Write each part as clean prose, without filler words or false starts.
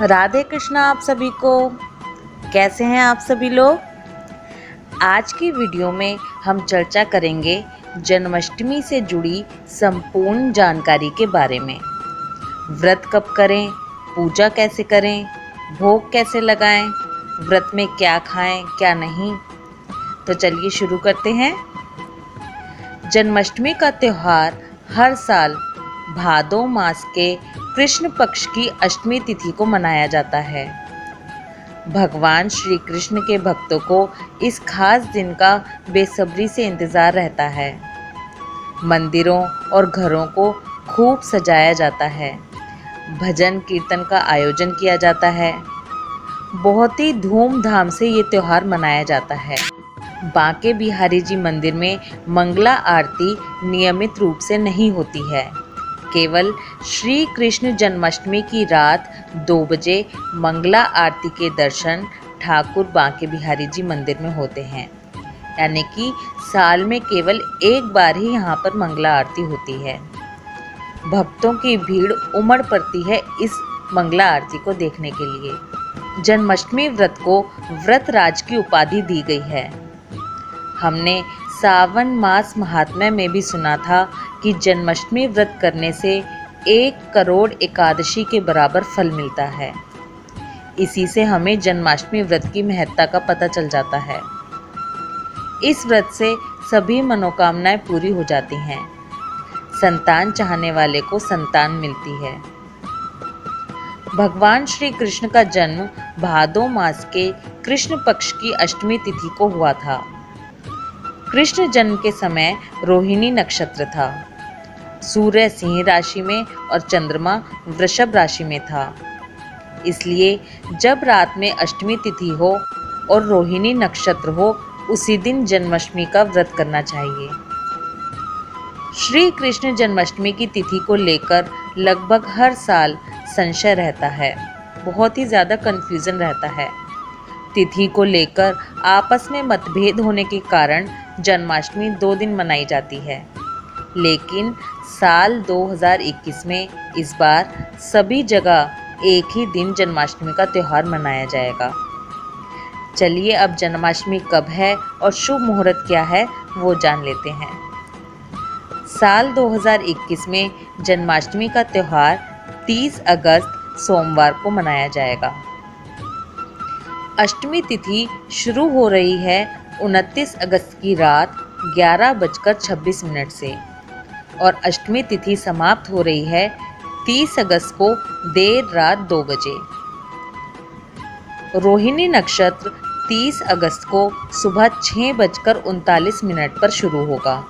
राधे कृष्णा आप सभी को। कैसे हैं आप सभी लोग। आज की वीडियो में हम चर्चा करेंगे जन्माष्टमी से जुड़ी संपूर्ण जानकारी के बारे में। व्रत कब करें, पूजा कैसे करें, भोग कैसे लगाएं, व्रत में क्या खाएं क्या नहीं। तो चलिए शुरू करते हैं। जन्माष्टमी का त्यौहार हर साल भादो मास के कृष्ण पक्ष की अष्टमी तिथि को मनाया जाता है। भगवान श्री कृष्ण के भक्तों को इस खास दिन का बेसब्री से इंतज़ार रहता है। मंदिरों और घरों को खूब सजाया जाता है, भजन कीर्तन का आयोजन किया जाता है। बहुत ही धूमधाम से ये त्यौहार मनाया जाता है। बांके बिहारी जी मंदिर में मंगला आरती नियमित रूप से नहीं होती है। केवल श्री कृष्ण जन्माष्टमी की रात 2 बजे मंगला आरती के दर्शन ठाकुर बांके बिहारी जी मंदिर में होते हैं। यानी कि साल में केवल एक बार ही यहाँ पर मंगला आरती होती है। भक्तों की भीड़ उमड़ पड़ती है इस मंगला आरती को देखने के लिए। जन्माष्टमी व्रत को व्रतराज की उपाधि दी गई है। हमने सावन मास महात्म्य में भी सुना था कि जन्माष्टमी व्रत करने से 1 करोड़ एकादशी के बराबर फल मिलता है। इसी से हमें जन्माष्टमी व्रत की महत्ता का पता चल जाता है। इस व्रत से सभी मनोकामनाएं पूरी हो जाती हैं। संतान चाहने वाले को संतान मिलती है। भगवान श्री कृष्ण का जन्म भादो मास के कृष्ण पक्ष की अष्टमी तिथि को हुआ था। कृष्ण जन्म के समय रोहिणी नक्षत्र था। सूर्य सिंह राशि में और चंद्रमा वृषभ राशि में था। इसलिए जब रात में अष्टमी तिथि हो और रोहिणी नक्षत्र हो, उसी दिन जन्माष्टमी का व्रत करना चाहिए। श्री कृष्ण जन्माष्टमी की तिथि को लेकर लगभग हर साल संशय रहता है। बहुत ही ज़्यादा कन्फ्यूज़न रहता है। तिथि को लेकर आपस में मतभेद होने के कारण जन्माष्टमी 2 दिन मनाई जाती है। लेकिन साल 2021 में इस बार सभी जगह एक ही दिन जन्माष्टमी का त्यौहार मनाया जाएगा। चलिए अब जन्माष्टमी कब है और शुभ मुहूर्त क्या है वो जान लेते हैं। साल 2021 में जन्माष्टमी का त्यौहार 30 अगस्त सोमवार को मनाया जाएगा। अष्टमी तिथि शुरू हो रही है 29 अगस्त की रात 11:26 से और अष्टमी तिथि समाप्त हो रही है 30 अगस्त को देर रात 2 बजे। रोहिणी नक्षत्र 30 अगस्त को सुबह 6:39 पर शुरू होगा,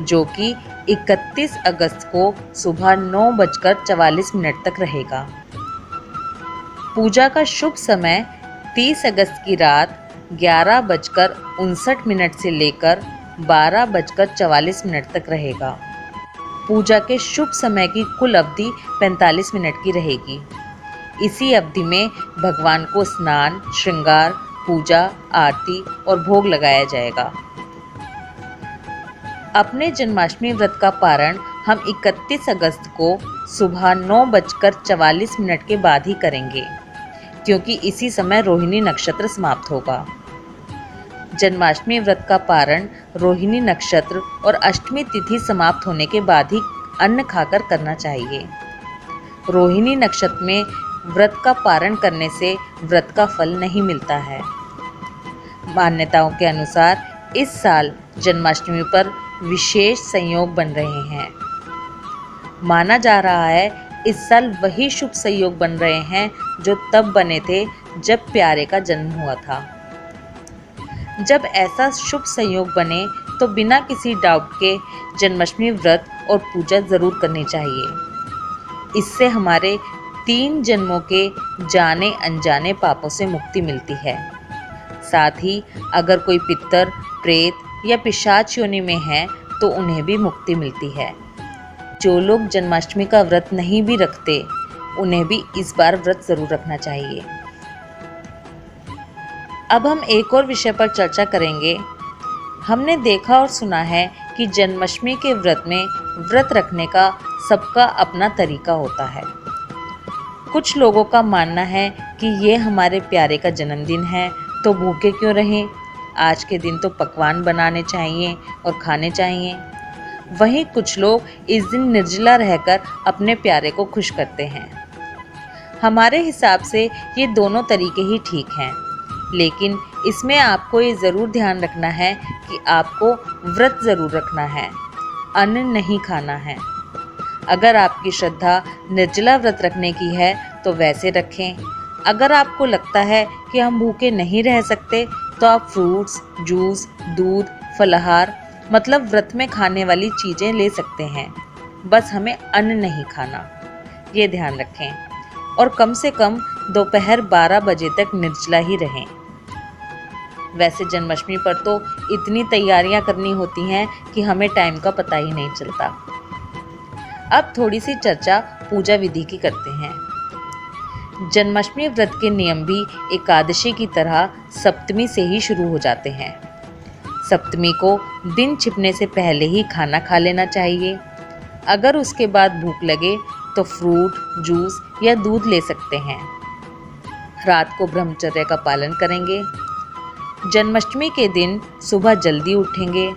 जो कि 31 अगस्त को सुबह 9:44 तक रहेगा। पूजा का शुभ समय 30 अगस्त की रात 11:59 से लेकर 12:44 तक रहेगा। पूजा के शुभ समय की कुल अवधि 45 मिनट की रहेगी। इसी अवधि में भगवान को स्नान, श्रृंगार, पूजा, आरती और भोग लगाया जाएगा। अपने जन्माष्टमी व्रत का पारण हम 31 अगस्त को सुबह 9:44 के बाद ही करेंगे, क्योंकि इसी समय रोहिणी नक्षत्र समाप्त होगा। जन्माष्टमी व्रत का पारण रोहिणी नक्षत्र और अष्टमी तिथि समाप्त होने के बाद ही अन्न खाकर करना चाहिए। रोहिणी नक्षत्र में व्रत का पारण करने से व्रत का फल नहीं मिलता है। मान्यताओं के अनुसार इस साल जन्माष्टमी पर विशेष संयोग बन रहे हैं। माना जा रहा है इस साल वही शुभ संयोग बन रहे हैं जो तब बने थे जब प्यारे का जन्म हुआ था। जब ऐसा शुभ संयोग बने तो बिना किसी डाउट के जन्माष्टमी व्रत और पूजा ज़रूर करनी चाहिए। इससे हमारे 3 जन्मों के जाने अनजाने पापों से मुक्ति मिलती है। साथ ही अगर कोई पितर, प्रेत या पिशाच योनि में है तो उन्हें भी मुक्ति मिलती है। जो लोग जन्माष्टमी का व्रत नहीं भी रखते, उन्हें भी इस बार व्रत ज़रूर रखना चाहिए। अब हम एक और विषय पर चर्चा करेंगे। हमने देखा और सुना है कि जन्माष्टमी के व्रत में व्रत रखने का सबका अपना तरीका होता है। कुछ लोगों का मानना है कि ये हमारे प्यारे का जन्मदिन है तो भूखे क्यों रहें, आज के दिन तो पकवान बनाने चाहिए और खाने चाहिए। वहीं कुछ लोग इस दिन निर्जला रहकर अपने प्यारे को खुश करते हैं। हमारे हिसाब से ये दोनों तरीके ही ठीक हैं, लेकिन इसमें आपको ये ज़रूर ध्यान रखना है कि आपको व्रत ज़रूर रखना है, अन्न नहीं खाना है। अगर आपकी श्रद्धा निर्जला व्रत रखने की है तो वैसे रखें। अगर आपको लगता है कि हम भूखे नहीं रह सकते तो आप फ्रूट्स, जूस, दूध, फलाहार मतलब व्रत में खाने वाली चीज़ें ले सकते हैं। बस हमें अन्न नहीं खाना, ये ध्यान रखें। और कम से कम दोपहर 12 बजे तक निर्जला ही रहें। वैसे जन्माष्टमी पर तो इतनी तैयारियां करनी होती हैं कि हमें टाइम का पता ही नहीं चलता। अब थोड़ी सी चर्चा पूजा विधि की करते हैं। जन्माष्टमी व्रत के नियम भी एकादशी की तरह सप्तमी से ही शुरू हो जाते हैं। सप्तमी को दिन छिपने से पहले ही खाना खा लेना चाहिए। अगर उसके बाद भूख लगे तो फ्रूट, जूस या दूध ले सकते हैं। रात को ब्रह्मचर्य का पालन करेंगे। जन्माष्टमी के दिन सुबह जल्दी उठेंगे।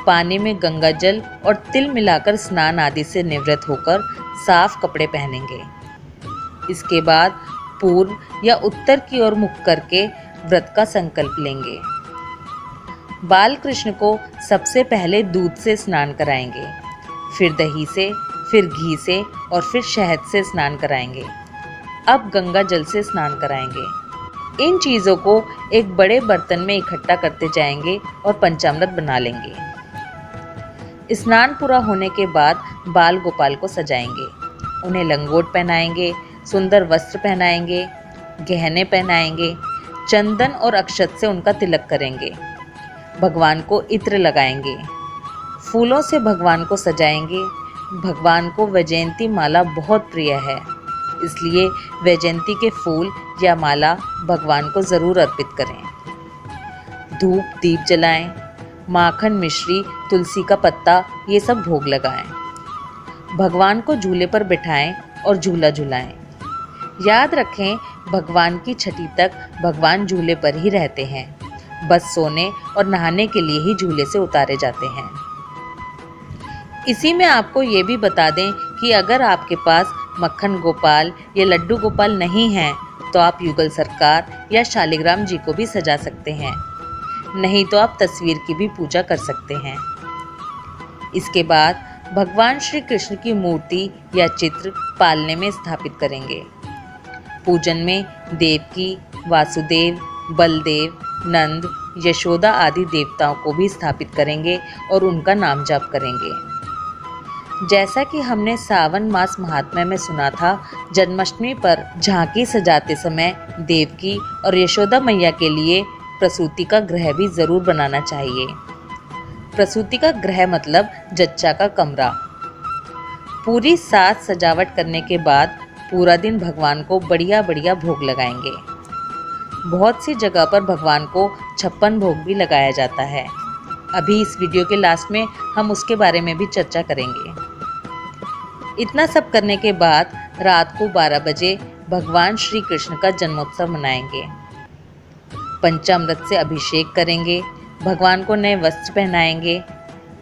पानी में गंगा जल और तिल मिलाकर स्नान आदि से निवृत्त होकर साफ कपड़े पहनेंगे। इसके बाद पूर्व या उत्तर की ओर मुख करके व्रत का संकल्प लेंगे। बाल कृष्ण को सबसे पहले दूध से स्नान कराएंगे, फिर दही से, फिर घी से और फिर शहद से स्नान कराएंगे। अब गंगा जल से स्नान कराएंगे। इन चीज़ों को एक बड़े बर्तन में इकट्ठा करते जाएंगे और पंचामृत बना लेंगे। स्नान पूरा होने के बाद बाल गोपाल को सजाएंगे, उन्हें लंगोट पहनाएंगे, सुंदर वस्त्र पहनाएंगे, गहने पहनाएंगे, चंदन और अक्षत से उनका तिलक करेंगे। भगवान को इत्र लगाएंगे, फूलों से भगवान को सजाएंगे। भगवान को वैजयंती माला बहुत प्रिय है, इसलिए वैजयंती के फूल या माला भगवान को ज़रूर अर्पित करें। धूप दीप जलाएं, माखन, मिश्री, तुलसी का पत्ता ये सब भोग लगाएं। भगवान को झूले पर बिठाएं और झूला झुलाएं। याद रखें, भगवान की छठी तक भगवान झूले पर ही रहते हैं, बस सोने और नहाने के लिए ही झूले से उतारे जाते हैं। इसी में आपको ये भी बता दें कि अगर आपके पास मक्खन गोपाल या लड्डू गोपाल नहीं हैं तो आप युगल सरकार या शालिग्राम जी को भी सजा सकते हैं, नहीं तो आप तस्वीर की भी पूजा कर सकते हैं। इसके बाद भगवान श्री कृष्ण की मूर्ति या चित्र पालने में स्थापित करेंगे। पूजन में देवकी, वासुदेव, बलदेव, नंद, यशोदा आदि देवताओं को भी स्थापित करेंगे और उनका नाम जाप करेंगे। जैसा कि हमने सावन मास महात्म्य में सुना था, जन्माष्टमी पर झांकी सजाते समय देवकी और यशोदा मैया के लिए प्रसूति का गृह भी जरूर बनाना चाहिए। प्रसूति का गृह मतलब जच्चा का कमरा। पूरी साज सजावट करने के बाद पूरा दिन भगवान को बढ़िया बढ़िया भोग लगाएंगे। बहुत सी जगह पर भगवान को 56 भोग भी लगाया जाता है। अभी इस वीडियो के लास्ट में हम उसके बारे में भी चर्चा करेंगे। इतना सब करने के बाद रात को 12 बजे भगवान श्री कृष्ण का जन्मोत्सव मनाएंगे। पंचामृत से अभिषेक करेंगे, भगवान को नए वस्त्र पहनाएंगे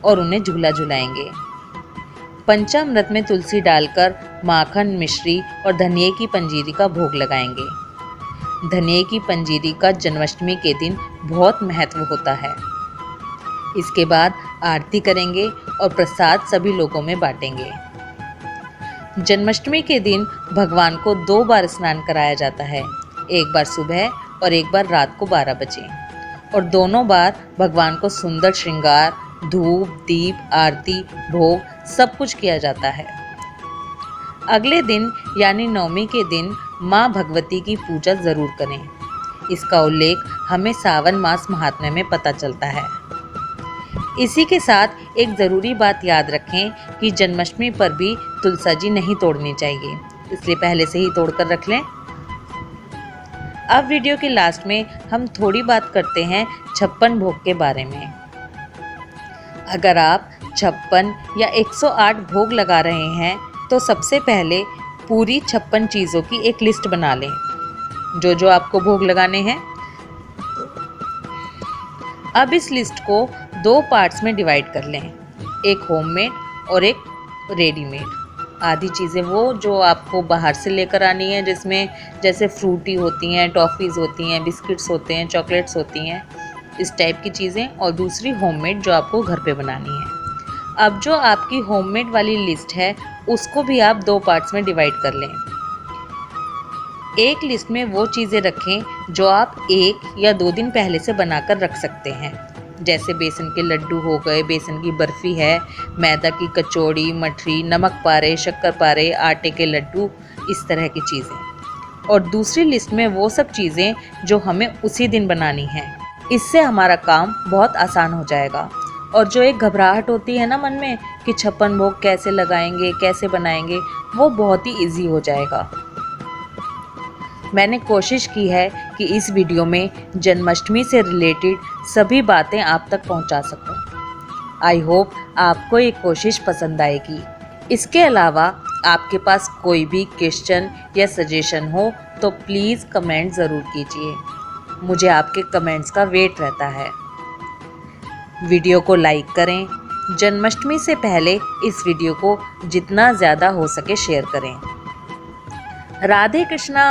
और उन्हें झूला झुलाएंगे। पंचामृत में तुलसी डालकर माखन, मिश्री और धनिये की पंजीरी का भोग लगाएंगे। धनिये की पंजीरी का जन्माष्टमी के दिन बहुत महत्व होता है। इसके बाद आरती करेंगे और प्रसाद सभी लोगों में बांटेंगे। जन्माष्टमी के दिन भगवान को 2 बार स्नान कराया जाता है, एक बार सुबह और एक बार रात को 12 बजे, और दोनों बार भगवान को सुंदर श्रृंगार, धूप, दीप, आरती, भोग सब कुछ किया जाता है। अगले दिन यानी नवमी के दिन माँ भगवती की पूजा जरूर करें। इसका उल्लेख हमें सावन मास महात्म्य में पता चलता है। इसी के साथ एक ज़रूरी बात याद रखें कि जन्माष्टमी पर भी तुलसा जी नहीं तोड़नी चाहिए, इसलिए पहले से ही तोड़कर रख लें। अब वीडियो के लास्ट में हम थोड़ी बात करते हैं 56 भोग के बारे में। अगर आप 56 या 108 भोग लगा रहे हैं तो सबसे पहले पूरी 56 चीज़ों की एक लिस्ट बना लें जो जो आपको भोग लगाने हैं। अब इस लिस्ट को 2 पार्ट्स में डिवाइड कर लें, एक होममेड और एक रेडीमेड। आधी चीज़ें वो जो आपको बाहर से लेकर आनी है, जिसमें जैसे फ्रूटी होती हैं, टॉफ़ीज़ होती हैं, बिस्किट्स होते हैं, चॉकलेट्स होती हैं, इस टाइप की चीज़ें, और दूसरी होममेड जो आपको घर पे बनानी है। अब जो आपकी होममेड वाली लिस्ट है उसको भी आप 2 पार्ट्स में डिवाइड कर लें। एक लिस्ट में वो चीज़ें रखें जो आप 1 या 2 दिन पहले से बनाकर रख सकते हैं, जैसे बेसन के लड्डू हो गए, बेसन की बर्फ़ी है, मैदा की कचौड़ी, मठरी, नमक पारे, शक्कर पारे, आटे के लड्डू, इस तरह की चीज़ें। और दूसरी लिस्ट में वो सब चीज़ें जो हमें उसी दिन बनानी हैं। इससे हमारा काम बहुत आसान हो जाएगा। और जो एक घबराहट होती है ना मन में कि 56 भोग कैसे लगाएंगे, कैसे बनाएंगे, वो बहुत ही ईजी हो जाएगा। मैंने कोशिश की है कि इस वीडियो में जन्माष्टमी से रिलेटेड सभी बातें आप तक पहुंचा सकूं। आई होप आपको ये कोशिश पसंद आएगी। इसके अलावा आपके पास कोई भी क्वेश्चन या सजेशन हो तो प्लीज़ कमेंट ज़रूर कीजिए। मुझे आपके कमेंट्स का वेट रहता है। वीडियो को लाइक करें। जन्माष्टमी से पहले इस वीडियो को जितना ज़्यादा हो सके शेयर करें। राधे कृष्णा।